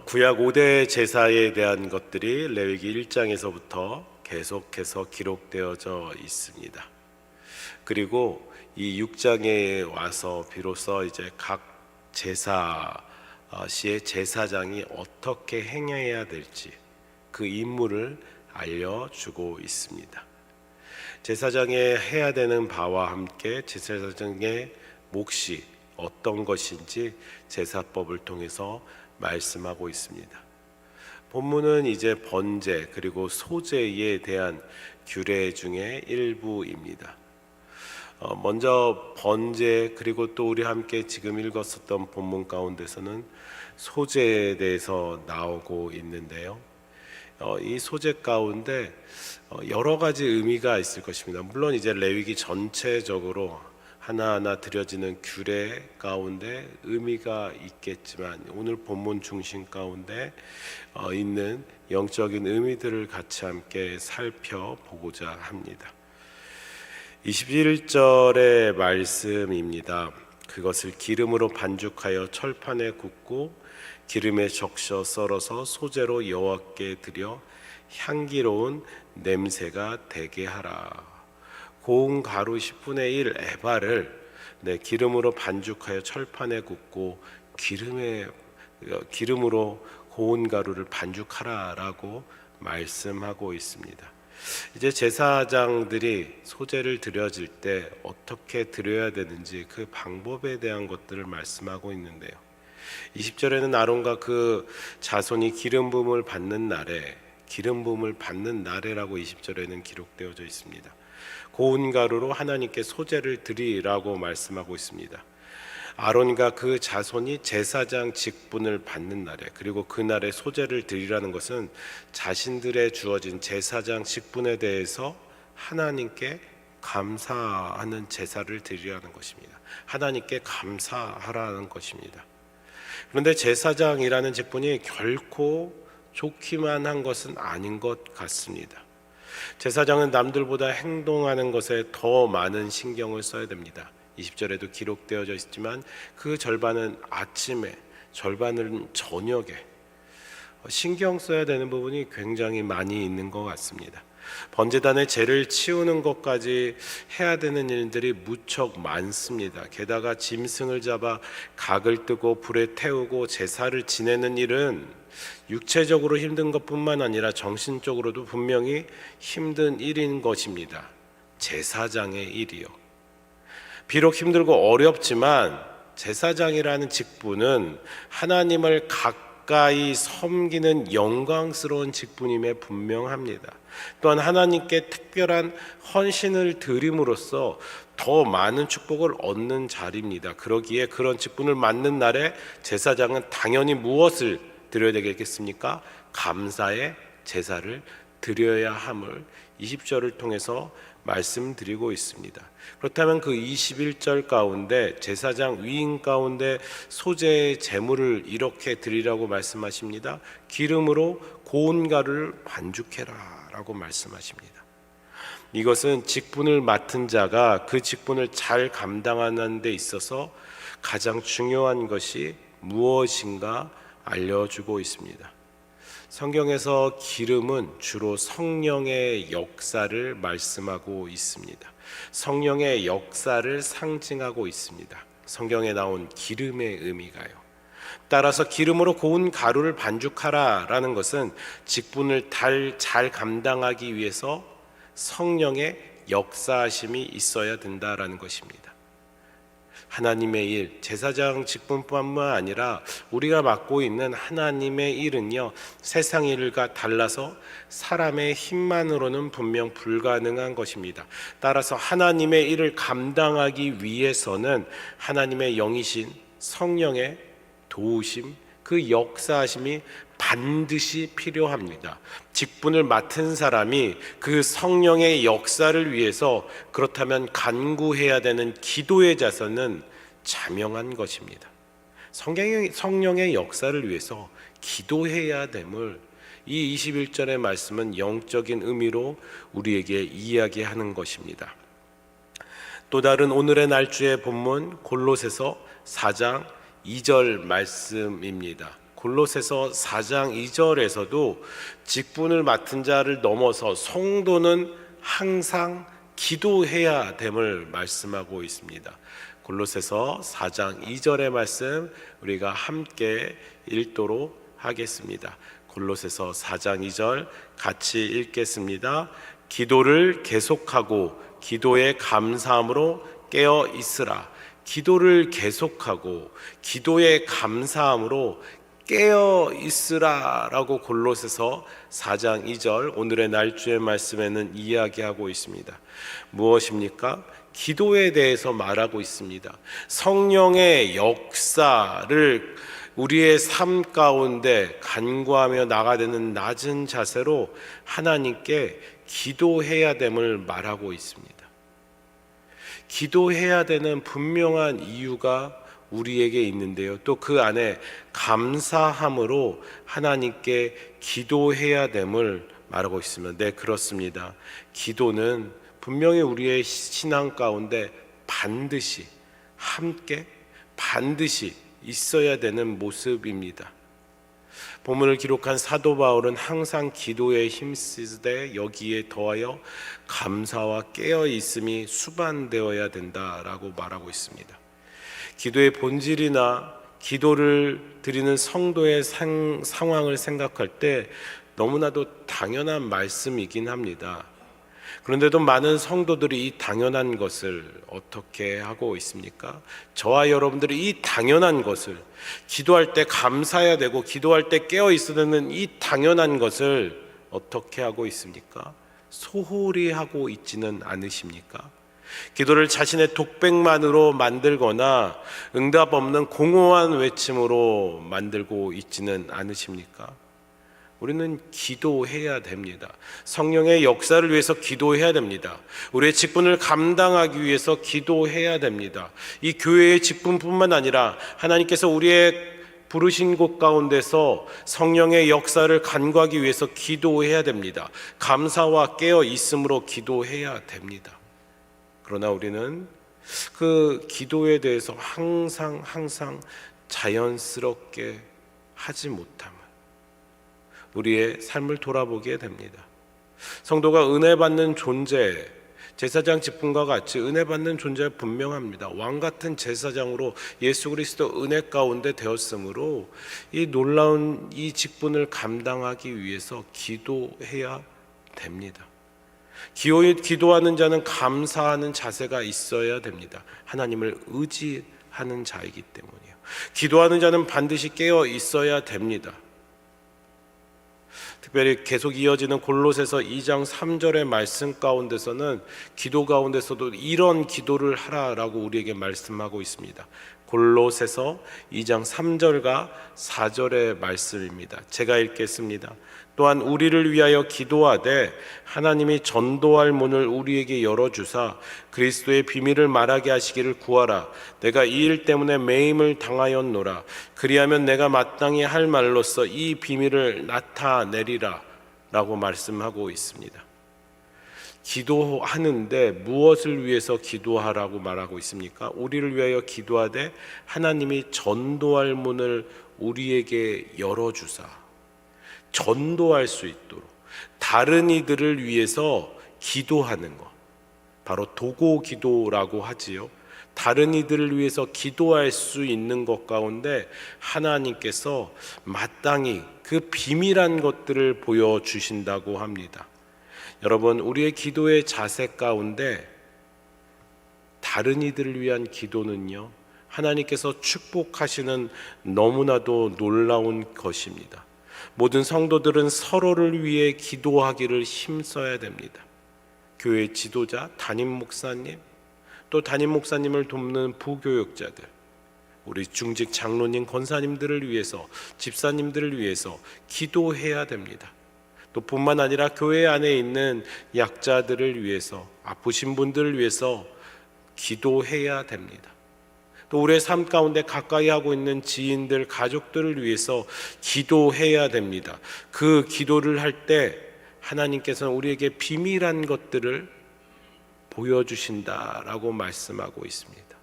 구약 5대 제사에 대한 것들이 레위기 1장에서부터 계속해서 기록되어져 있습니다. 그리고 이 6장에 와서 비로소 이제 각 제사 시의 제사장이 어떻게 행해야 될지 그 임무를 알려주고 있습니다. 제사장이 해야 되는 바와 함께 제사장의 몫이 어떤 것인지 제사법을 통해서 말씀하고 있습니다. 본문은 이제 번제 그리고 소제에 대한 규례 중에 일부입니다. 먼저 번제 그리고 또 우리 함께 지금 읽었었던 본문 가운데서는 소제에 대해서 나오고 있는데요. 이 소제 가운데 여러 가지 의미가 있을 것입니다. 물론 이제 레위기 전체적으로 하나하나 드려지는 규례 가운데 의미가 있겠지만 오늘 본문 중심 가운데 있는 영적인 의미들을 같이 함께 살펴보고자 합니다. 21절의 말씀입니다. 그것을 기름으로 반죽하여 철판에 굽고 기름에 적셔 썰어서 소제로 여호와께 드려 향기로운 냄새가 되게 하라. 고운 가루 10분의 1 에바를 기름으로 반죽하여 철판에 굽고 기름으로 고운 가루를 반죽하라라고 말씀하고 있습니다. 이제 제사장들이 소제를 드려질 때 어떻게 드려야 되는지 그 방법에 대한 것들을 말씀하고 있는데요. 20절에는 아론과 그 자손이 기름 부음을 받는 날에라고 20절에는 기록되어져 있습니다. 고운 가루로 하나님께 소제를 드리라고 말씀하고 있습니다. 아론과 그 자손이 제사장 직분을 받는 날에, 그리고 그날에 소제를 드리라는 것은 자신들의 주어진 제사장 직분에 대해서 하나님께 감사하는 제사를 드리라는 것입니다. 하나님께 감사하라는 것입니다. 그런데 제사장이라는 직분이 결코 좋기만 한 것은 아닌 것 같습니다. 제사장은 남들보다 행동하는 것에 더 많은 신경을 써야 됩니다. 20절에도 기록되어져 있지만 그 절반은 아침에, 절반은 저녁에 신경 써야 되는 부분이 굉장히 많이 있는 것 같습니다. 번제단의 죄를 치우는 것까지 해야 되는 일들이 무척 많습니다. 게다가 짐승을 잡아 각을 뜨고 불에 태우고 제사를 지내는 일은 육체적으로 힘든 것뿐만 아니라 정신적으로도 분명히 힘든 일인 것입니다. 제사장의 일이요. 비록 힘들고 어렵지만 제사장이라는 직분은 하나님을 가까이 섬기는 영광스러운 직분임에 분명합니다. 또한 하나님께 특별한 헌신을 드림으로써 더 많은 축복을 얻는 자리입니다. 그러기에 그런 직분을 맡는 날에 제사장은 당연히 무엇을 드려야 되겠습니까? 감사의 제사를 드려야 함을 20절을 통해서 말씀드리고 있습니다. 그렇다면 그 21절 가운데 제사장 위인 가운데 소제의 제물을 이렇게 드리라고 말씀하십니다. 기름으로 고운 가루를 반죽해라 라고 말씀하십니다. 이것은 직분을 맡은 자가 그 직분을 잘 감당하는 데 있어서 가장 중요한 것이 무엇인가 알려주고 있습니다. 성경에서 기름은 주로 성령의 역사를 말씀하고 있습니다. 성령의 역사를 상징하고 있습니다. 성경에 나온 기름의 의미가요. 따라서 기름으로 고운 가루를 반죽하라라는 것은 직분을 잘 감당하기 위해서 성령의 역사하심이 있어야 된다라는 것입니다. 하나님의 일, 제사장 직분뿐만 아니라 우리가 맡고 있는 하나님의 일은요, 세상 일과 달라서 사람의 힘만으로는 분명 불가능한 것입니다. 따라서 하나님의 일을 감당하기 위해서는 하나님의 영이신 성령의 도우심, 그 역사하심이 반드시 필요합니다. 직분을 맡은 사람이 그 성령의 역사를 위해서 그렇다면 간구해야 되는 기도의 자세는 자명한 것입니다. 성령의 역사를 위해서 기도해야 됨을 이 21절의 말씀은 영적인 의미로 우리에게 이야기하는 것입니다. 또 다른 오늘의 날주의 본문 골로새서 4장 2절 말씀입니다. 골로새서 4장 2절에서도 직분을 맡은 자를 넘어서 성도는 항상 기도해야 됨을 말씀하고 있습니다. 골로새서 4장 2절의 말씀 우리가 함께 읽도록 하겠습니다. 골로새서 4장 2절 같이 읽겠습니다. 기도를 계속하고 기도에 감사함으로 깨어 있으라. 기도를 계속하고 기도에 감사함으로 깨어 있으라라고 골로새서 4장 2절 오늘의 날주의 말씀에는 이야기하고 있습니다. 무엇입니까? 기도에 대해서 말하고 있습니다. 성령의 역사를 우리의 삶 가운데 간구하며 나아가는 낮은 자세로 하나님께 기도해야 됨을 말하고 있습니다. 기도해야 되는 분명한 이유가 우리에게 있는데요. 또 그 안에 감사함으로 하나님께 기도해야 됨을 말하고 있습니다. 네, 그렇습니다. 기도는 분명히 우리의 신앙 가운데 반드시 함께 반드시 있어야 되는 모습입니다. 본문을 기록한 사도 바울은 항상 기도에 힘쓰되 여기에 더하여 감사와 깨어 있음이 수반되어야 된다라고 말하고 있습니다. 기도의 본질이나 기도를 드리는 성도의 상황을 생각할 때 너무나도 당연한 말씀이긴 합니다. 그런데도 많은 성도들이 이 당연한 것을 어떻게 하고 있습니까? 저와 여러분들이 이 당연한 것을 기도할 때 감사해야 되고 기도할 때 깨어 있어야 되는 이 당연한 것을 어떻게 하고 있습니까? 소홀히 하고 있지는 않으십니까? 기도를 자신의 독백만으로 만들거나 응답 없는 공허한 외침으로 만들고 있지는 않으십니까? 우리는 기도해야 됩니다. 성령의 역사를 위해서 기도해야 됩니다. 우리의 직분을 감당하기 위해서 기도해야 됩니다. 이 교회의 직분뿐만 아니라 하나님께서 우리의 부르신 곳 가운데서 성령의 역사를 간구하기 위해서 기도해야 됩니다. 감사와 깨어 있음으로 기도해야 됩니다. 그러나 우리는 그 기도에 대해서 항상 자연스럽게 하지 못함, 우리의 삶을 돌아보게 됩니다. 성도가 은혜 받는 존재, 제사장 직분과 같이 은혜 받는 존재가 분명합니다. 왕 같은 제사장으로 예수 그리스도 은혜 가운데 되었으므로 이 놀라운 이 직분을 감당하기 위해서 기도해야 됩니다. 기도하는 자는 감사하는 자세가 있어야 됩니다. 하나님을 의지하는 자이기 때문이에요. 기도하는 자는 반드시 깨어 있어야 됩니다. 특별히 계속 이어지는 골로새서 2장 3절의 말씀 가운데서는 기도 가운데서도 이런 기도를 하라라고 우리에게 말씀하고 있습니다. 골로새서 2장 3절과 4절의 말씀입니다. 제가 읽겠습니다. 또한 우리를 위하여 기도하되 하나님이 전도할 문을 우리에게 열어주사 그리스도의 비밀을 말하게 하시기를 구하라. 내가 이 일 때문에 매임을 당하였노라. 그리하면 내가 마땅히 할 말로써 이 비밀을 나타내리라 라고 말씀하고 있습니다. 기도하는데 무엇을 위해서 기도하라고 말하고 있습니까? 우리를 위하여 기도하되 하나님이 전도할 문을 우리에게 열어주사, 전도할 수 있도록 다른 이들을 위해서 기도하는 것, 바로 도고 기도라고 하지요. 다른 이들을 위해서 기도할 수 있는 것 가운데 하나님께서 마땅히 그 비밀한 것들을 보여주신다고 합니다. 여러분, 우리의 기도의 자세 가운데 다른 이들을 위한 기도는요, 하나님께서 축복하시는 너무나도 놀라운 것입니다. 모든 성도들은 서로를 위해 기도하기를 힘써야 됩니다. 교회 지도자, 담임 목사님, 또 담임 목사님을 돕는 부교역자들, 우리 중직 장로님, 권사님들을 위해서, 집사님들을 위해서 기도해야 됩니다. 또 뿐만 아니라 교회 안에 있는 약자들을 위해서, 아프신 분들을 위해서 기도해야 됩니다. 또 우리의 삶 가운데 가까이 하고 있는 지인들, 가족들을 위해서 기도해야 됩니다. 그 기도를 할 때 하나님께서는 우리에게 비밀한 것들을 보여주신다라고 말씀하고 있습니다.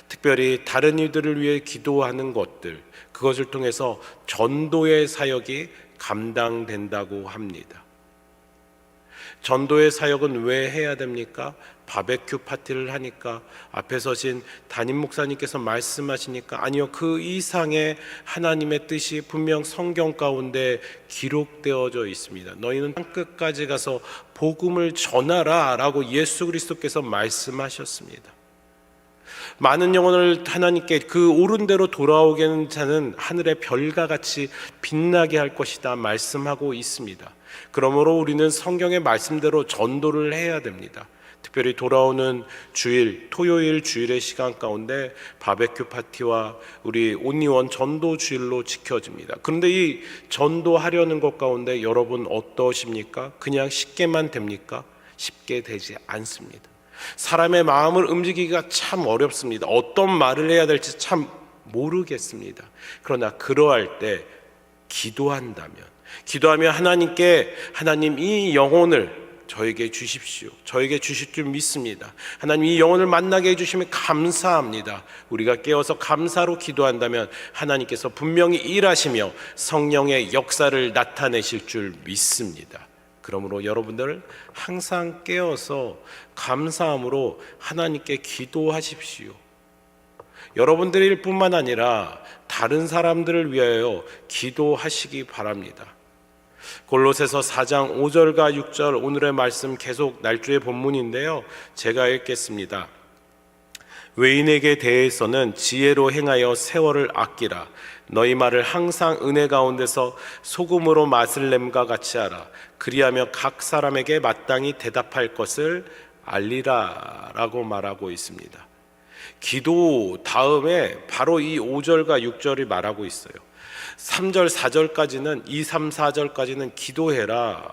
특별히 다른 이들을 위해 기도하는 것들, 그것을 통해서 전도의 사역이 감당된다고 합니다. 전도의 사역은 왜 해야 됩니까? 바베큐 파티를 하니까, 앞에 서신 담임 목사님께서 말씀하시니까? 아니요, 그 이상의 하나님의 뜻이 분명 성경 가운데 기록되어져 있습니다. 너희는 땅끝까지 가서 복음을 전하라 라고 예수 그리스도께서 말씀하셨습니다. 많은 영혼을 하나님께 그 옳은 대로 돌아오게 하는 자는 하늘의 별과 같이 빛나게 할 것이다 말씀하고 있습니다. 그러므로 우리는 성경의 말씀대로 전도를 해야 됩니다. 특별히 돌아오는 주일, 토요일 주일의 시간 가운데 바베큐 파티와 우리 온리원 전도 주일로 지켜집니다. 그런데 이 전도하려는 것 가운데 여러분 어떠십니까? 그냥 쉽게만 됩니까? 쉽게 되지 않습니다. 사람의 마음을 움직이기가 참 어렵습니다. 어떤 말을 해야 될지 참 모르겠습니다. 그러나 그러할 때 기도하면 하나님께, 하나님 이 영혼을 저에게 주십시오. 저에게 주실 줄 믿습니다. 하나님 이 영혼을 만나게 해주시면 감사합니다. 우리가 깨어서 감사로 기도한다면 하나님께서 분명히 일하시며 성령의 역사를 나타내실 줄 믿습니다. 그러므로 여러분들 항상 깨어서 감사함으로 하나님께 기도하십시오. 여러분들일 뿐만 아니라 다른 사람들을 위하여 기도하시기 바랍니다. 골로새서 4장 5절과 6절 오늘의 말씀 계속 날주의 본문인데요, 제가 읽겠습니다. 외인에게 대해서는 지혜로 행하여 세월을 아끼라. 너희 말을 항상 은혜 가운데서 소금으로 맛을 냄과 같이 하라. 그리하며 각 사람에게 마땅히 대답할 것을 알리라 라고 말하고 있습니다. 기도 다음에 바로 이 5절과 6절이 말하고 있어요. 3절 4절까지는 2, 3, 4절까지는 기도해라.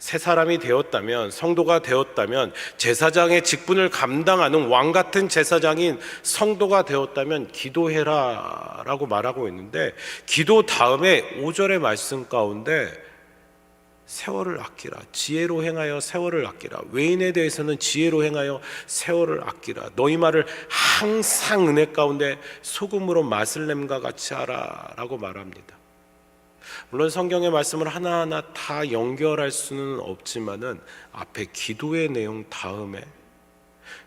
새 사람이 되었다면, 성도가 되었다면, 제사장의 직분을 감당하는 왕같은 제사장인 성도가 되었다면 기도해라 라고 말하고 있는데, 기도 다음에 5절의 말씀 가운데 세월을 아끼라, 지혜로 행하여 세월을 아끼라, 외인에 대해서는 지혜로 행하여 세월을 아끼라, 너희 말을 항상 은혜 가운데 소금으로 맛을 냄과 같이 하라 라고 말합니다. 물론 성경의 말씀을 하나하나 다 연결할 수는 없지만은 앞에 기도의 내용 다음에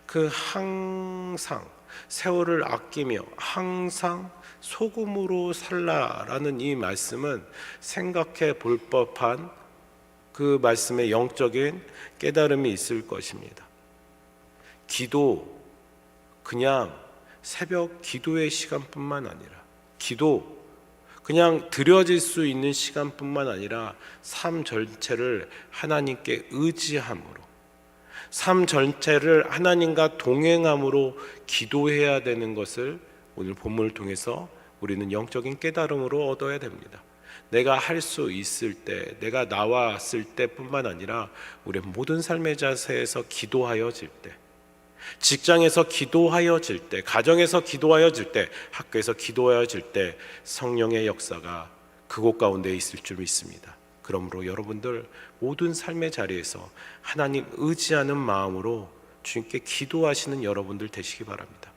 그 항상 세월을 아끼며 항상 소금으로 살라라는 이 말씀은 생각해 볼 법한 그 말씀의 영적인 깨달음이 있을 것입니다. 기도, 그냥 새벽 기도의 시간뿐만 아니라, 기도 그냥 드려질 수 있는 시간뿐만 아니라 삶 전체를 하나님께 의지함으로, 삶 전체를 하나님과 동행함으로 기도해야 되는 것을 오늘 본문을 통해서 우리는 영적인 깨달음으로 얻어야 됩니다. 내가 할 수 있을 때, 내가 나왔을 때뿐만 아니라 우리의 모든 삶의 자세에서 기도하여질 때, 직장에서 기도하여질 때, 가정에서 기도하여질 때, 학교에서 기도하여질 때 성령의 역사가 그곳 가운데 있을 줄 믿습니다. 그러므로 여러분들 모든 삶의 자리에서 하나님 의지하는 마음으로 주님께 기도하시는 여러분들 되시기 바랍니다.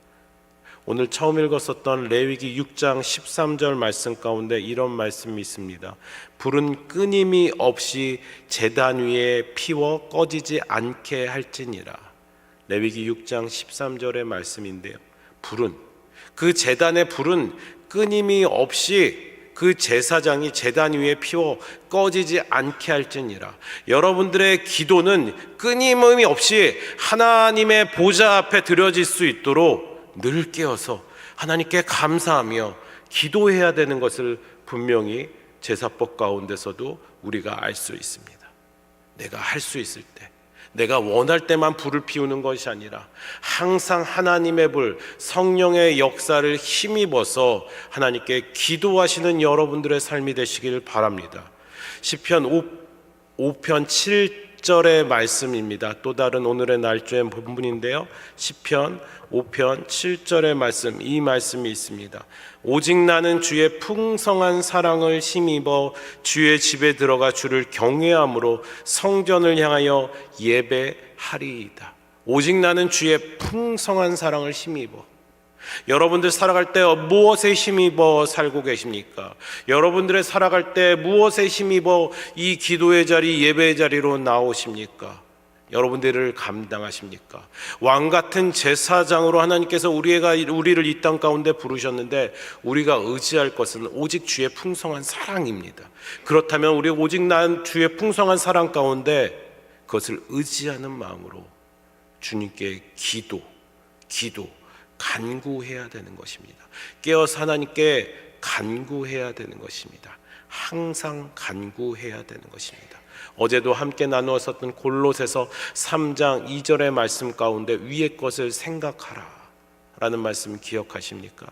오늘 처음 읽었었던 레위기 6장 13절 말씀 가운데 이런 말씀이 있습니다. 불은 끊임이 없이 제단 위에 피워 꺼지지 않게 할지니라. 레위기 6장 13절의 말씀인데요, 불은, 그 제단의 불은 끊임이 없이 그 제사장이 제단 위에 피워 꺼지지 않게 할지니라. 여러분들의 기도는 끊임이 없이 하나님의 보좌 앞에 드려질 수 있도록 늘 깨어서 하나님께 감사하며 기도해야 되는 것을 분명히 제사법 가운데서도 우리가 알 수 있습니다. 내가 할 수 있을 때, 내가 원할 때만 불을 피우는 것이 아니라 항상 하나님의 불, 성령의 역사를 힘입어서 하나님께 기도하시는 여러분들의 삶이 되시길 바랍니다. 시편 5편 7절의 말씀입니다. 또 다른 오늘의 날조의 본문인데요, 시편 5편 7절의 말씀, 이 말씀이 있습니다. 오직 나는 주의 풍성한 사랑을 힘입어 주의 집에 들어가 주를 경외함으로 성전을 향하여 예배하리이다. 오직 나는 주의 풍성한 사랑을 힘입어, 여러분들 살아갈 때 무엇에 힘입어 살고 계십니까? 여러분들의 살아갈 때 무엇에 힘입어 이 기도의 자리, 예배의 자리로 나오십니까? 여러분들을 감당하십니까? 왕 같은 제사장으로 하나님께서 우리를 이 땅 가운데 부르셨는데, 우리가 의지할 것은 오직 주의 풍성한 사랑입니다. 그렇다면 우리 오직 난 주의 풍성한 사랑 가운데 그것을 의지하는 마음으로 주님께 기도, 간구해야 되는 것입니다. 깨어서 하나님께 간구해야 되는 것입니다. 항상 간구해야 되는 것입니다. 어제도 함께 나누었었던 골로새서 3장 2절의 말씀 가운데 위의 것을 생각하라 라는 말씀 기억하십니까?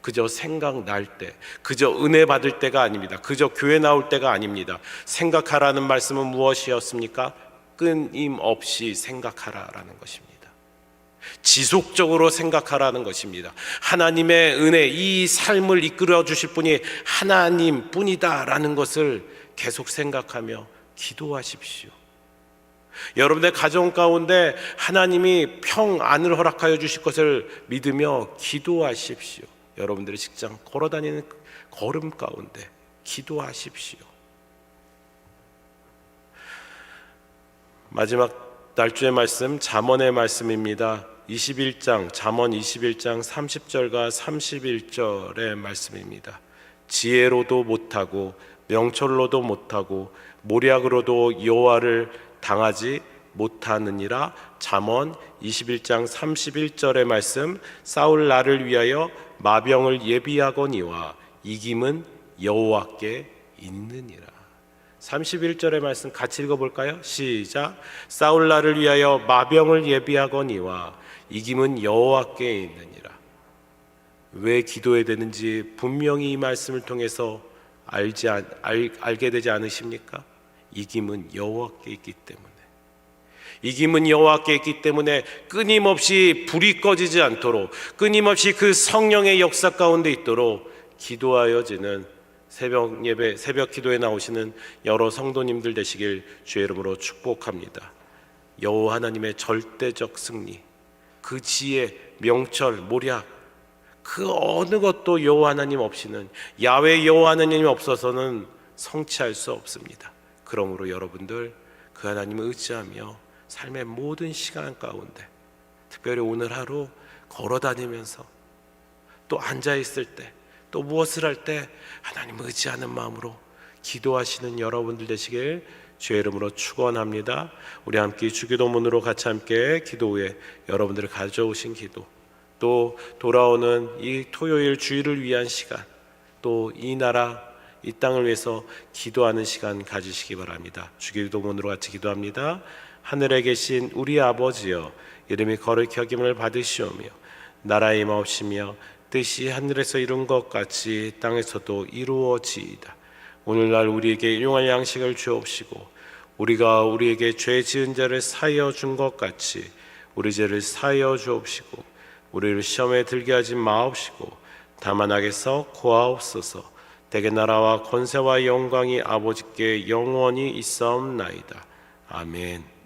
그저 생각날 때, 그저 은혜 받을 때가 아닙니다. 그저 교회 나올 때가 아닙니다. 생각하라는 말씀은 무엇이었습니까? 끊임없이 생각하라라는 것입니다. 지속적으로 생각하라는 것입니다. 하나님의 은혜, 이 삶을 이끌어 주실 분이 하나님 뿐이다라는 것을 계속 생각하며 기도하십시오. 여러분의 가정 가운데 하나님이 평안을 허락하여 주실 것을 믿으며 기도하십시오. 여러분들의 직장 걸어다니는 걸음 가운데 기도하십시오. 마지막 날주의 말씀, 잠언의 말씀입니다. 21장, 잠언 21장 30절과 31절의 말씀입니다. 지혜로도 못하고 명철로도 못하고 모략으로도 여호와를 당하지 못하느니라. 잠언 21장 31절의 말씀, 사울 나를 위하여 마병을 예비하거니와 이김은 여호와께 있느니라. 31절의 말씀 같이 읽어볼까요? 시작. 사울 나를 위하여 마병을 예비하거니와 이김은 여호와께 있느니라. 왜 기도해야 되는지 분명히 이 말씀을 통해서 알게 되지 않으십니까? 이김은 여호와께 있기 때문에, 이김은 여호와께 있기 때문에 끊임없이 불이 꺼지지 않도록, 끊임없이 그 성령의 역사 가운데 있도록 기도하여지는 새벽 예배, 새벽 기도에 나오시는 여러 성도님들 되시길 주의 이름으로 축복합니다. 여호와 하나님의 절대적 승리, 그 지혜, 명철, 모략, 그 어느 것도 여호와 하나님 없이는, 야훼 여호와 하나님이 없어서는 성취할 수 없습니다. 그러므로 여러분들 그 하나님을 의지하며 삶의 모든 시간 가운데, 특별히 오늘 하루 걸어다니면서 또 앉아있을 때, 또 무엇을 할 때 하나님을 의지하는 마음으로 기도하시는 여러분들 되시길 주의 이름으로 축원합니다. 우리 함께 주기도문으로 같이 함께 기도 후에 여러분들을 가져오신 기도, 또 돌아오는 이 토요일 주일을 위한 시간, 또 이 나라 이 땅을 위해서 기도하는 시간 가지시기 바랍니다. 주기도문으로 같이 기도합니다. 하늘에 계신 우리 아버지여, 이름이 거룩히 여김을 받으시오며 나라의 임하옵시며 뜻이 하늘에서 이룬 것 같이 땅에서도 이루어지이다. 오늘날 우리에게 일용할 양식을 주옵시고, 우리가 우리에게 죄 지은 자를 사하여 준 것 같이 우리 죄를 사하여 주옵시고, 우리를 시험에 들게 하지 마옵시고 다만 악에서 구하옵소서. 대개 나라와 권세와 영광이 아버지께 영원히 있사옵나이다. 아멘.